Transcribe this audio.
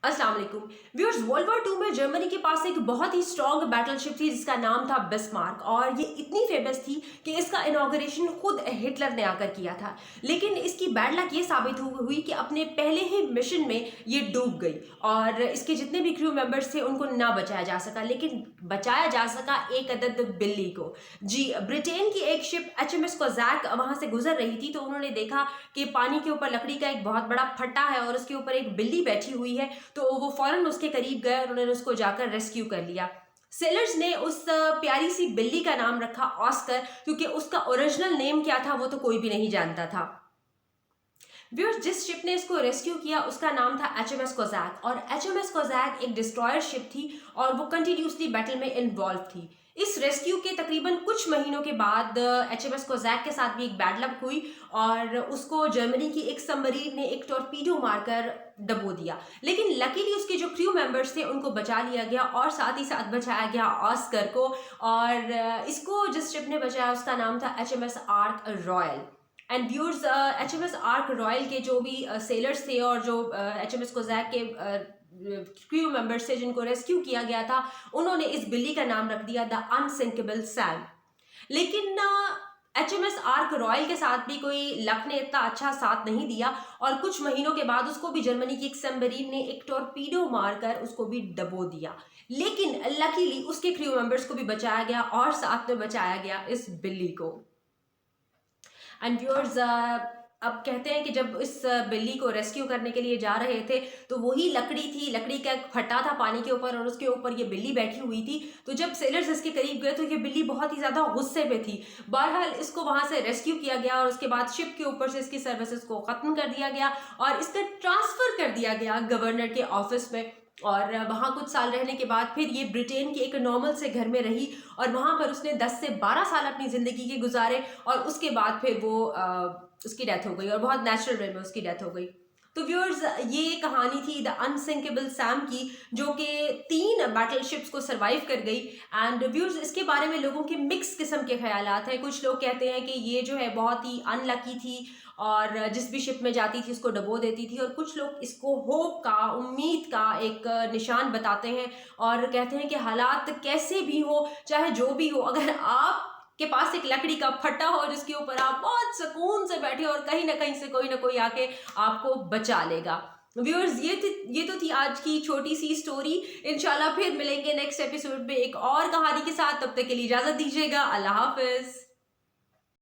अस्सलाम वालेकुम viewers. World war 2 में जर्मनी के पास एक बहुत ही स्ट्रॉन्ग बैटलशिप थी जिसका नाम था बिस्मार्क, और ये इतनी फेमस थी कि इसका इनॉग्रेशन खुद हिटलर ने आकर किया था। लेकिन इसकी बैड लक ये साबित हुई कि अपने पहले ही मिशन में ये डूब गई और इसके जितने भी क्रू मेंबर्स थे उनको ना बचाया जा सका, लेकिन बचाया जा सका एक अदद बिल्ली को। जी, ब्रिटेन की एक शिप HMS कोज़ैक वहां से गुजर रही थी, तो उन्होंने देखा कि पानी के ऊपर लकड़ी का एक बहुत बड़ा फट्टा है और उसके ऊपर एक बिल्ली बैठी हुई है, तो वो फौरन उसके करीब गए और उन्होंने उसको जाकर रेस्क्यू कर लिया। सेलर्स ने उस प्यारी सी बिल्ली का नाम रखा ऑस्कर, क्योंकि उसका ओरिजिनल नेम क्या था वो तो कोई भी नहीं जानता था। व्यूअर्स, जिस शिप ने इसको रेस्क्यू किया उसका नाम था HMS कोज़ैक, और HMS कोज़ैक एक डिस्ट्रॉयर शिप थी और वो कंटिन्यूसली बैटल में इन्वॉल्व थी। इस रेस्क्यू के तकरीबन कुछ महीनों के बाद HMS कोज़ैक के साथ भी एक बैड लक हुई और उसको जर्मनी की एक सबमरीन ने एक टॉर्पीडो मारकर डबो दिया। लेकिन लकीली उसके जो क्रू मेंबर्स थे उनको बचा लिया गया और साथ ही साथ बचाया गया ऑस्कर को, और इसको जिस शिप ने बचाया उसका नाम था HMS Ark Royal. And viewers, HMS Ark Royal के जो भी सेलर्स थे और जो HMS कोज़ैक के क्रू मेंबर्स थे जिनको रेस्क्यू किया गया था, उन्होंने इस बिल्ली का नाम रख दिया द अनसिंकेबल सैम। लेकिन HMS आर्क रॉयल के साथ भी कोई लक ने इतना अच्छा साथ नहीं दिया और कुछ महीनों के बाद उसको भी जर्मनी की एक सबमरीन ने एक टॉर्पीडो मारकर उसको भी डबो दिया। लेकिन लकीली उसके क्रू मेंबर्स को भी बचाया गया और साथ में बचाया गया इस बिल्ली को। एंड व्यूअर्स, अब कहते हैं कि जब इस बिल्ली को रेस्क्यू करने के लिए जा रहे थे तो वही लकड़ी थी, लकड़ी का एक फट्टा था पानी के ऊपर और उसके ऊपर ये बिल्ली बैठी हुई थी। तो जब सेलर्स इसके करीब गए तो ये बिल्ली बहुत ही ज़्यादा गुस्से में थी। बहरहाल इसको वहाँ से रेस्क्यू किया गया और उसके बाद शिप के ऊपर से इसकी सर्विसेज को ख़त्म कर दिया गया और इसका ट्रांसफ़र कर दिया गया गवर्नर के ऑफिस में। और वहाँ कुछ साल रहने के बाद फिर ये ब्रिटेन के एक नॉर्मल से घर में रही और वहाँ पर उसने 10 से 12 साल अपनी ज़िंदगी के गुजारे और उसके बाद फिर वो उसकी डेथ हो गई और बहुत नेचुरल वे में उसकी डेथ हो गई। तो व्यूअर्स, ये कहानी थी द अनसिंकेबल सैम की, जो कि 3 बैटलशिप्स को सरवाइव कर गई। एंड व्यूअर्स, इसके बारे में लोगों के मिक्स किस्म के ख्यालात हैं। कुछ लोग कहते हैं कि ये जो है बहुत ही अनलकी थी और जिस भी शिप में जाती थी उसको डबो देती थी, और कुछ लोग इसको होप का, उम्मीद का एक निशान बताते हैं और कहते हैं कि हालात कैसे भी हो, चाहे जो भी हो, अगर आप के पास एक लकड़ी का फट्टा हो जिसके ऊपर आप बहुत सुकून से बैठे और कहीं ना कहीं से कोई ना कोई आके आपको बचा लेगा। व्यूअर्स, ये तो थी आज की छोटी सी स्टोरी। इंशाल्लाह फिर मिलेंगे नेक्स्ट एपिसोड में एक और कहानी के साथ। तब तक के लिए इजाजत दीजिएगा। अल्लाह हाफिज।